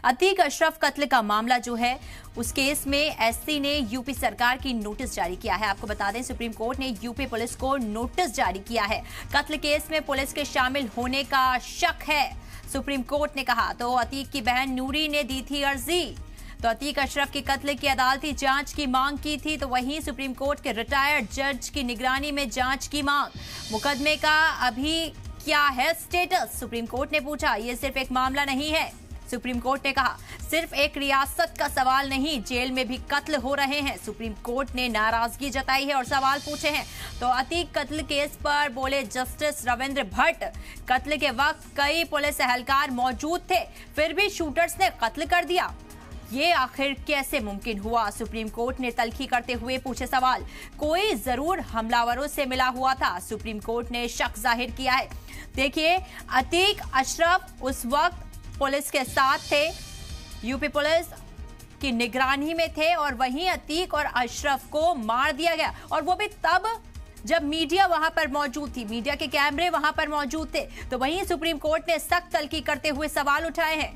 अतीक अशरफ कत्ल का मामला जो है उस केस में एससी ने यूपी सरकार की नोटिस जारी किया है। आपको बता दें सुप्रीम कोर्ट ने यूपी पुलिस को नोटिस जारी किया है। कत्ल केस में पुलिस के शामिल होने का शक है, सुप्रीम कोर्ट ने कहा। तो अतीक की बहन नूरी ने दी थी अर्जी। तो अतीक अशरफ के कत्ल की अदालती जांच की मांग की थी। तो वहीं सुप्रीम कोर्ट के रिटायर्ड जज की निगरानी में जांच की मांग। मुकदमे का अभी क्या है स्टेटस, सुप्रीम कोर्ट ने पूछा। यह सिर्फ एक मामला नहीं है, सुप्रीम कोर्ट ने कहा। सिर्फ एक रियासत का सवाल नहीं, जेल में भी कत्ल हो रहे हैं। सुप्रीम कोर्ट ने नाराजगी जताई है और सवाल पूछे हैं। तो अतीक कत्ल केस पर बोले जस्टिस रविंद्र भट्ट, कत्ल के वक्त कई पुलिस एहलकार मौजूद थे, फिर भी शूटर्स ने कत्ल कर दिया। ये आखिर कैसे मुमकिन हुआ? सुप्रीम कोर्ट ने तल्खी करते हुए पूछे सवाल। कोई जरूर हमलावरों से मिला हुआ था, सुप्रीम कोर्ट ने शक जाहिर किया है। देखिए, अतीक अशरफ उस वक्त पुलिस के साथ थे, यूपी पुलिस की निगरानी में थे और वहीं अतीक और अशरफ को मार दिया गया, और वो भी तब जब मीडिया वहां पर मौजूद थी, मीडिया के कैमरे वहां पर मौजूद थे। तो वहीं सुप्रीम कोर्ट ने सख्त तल्खी करते हुए सवाल उठाए हैं।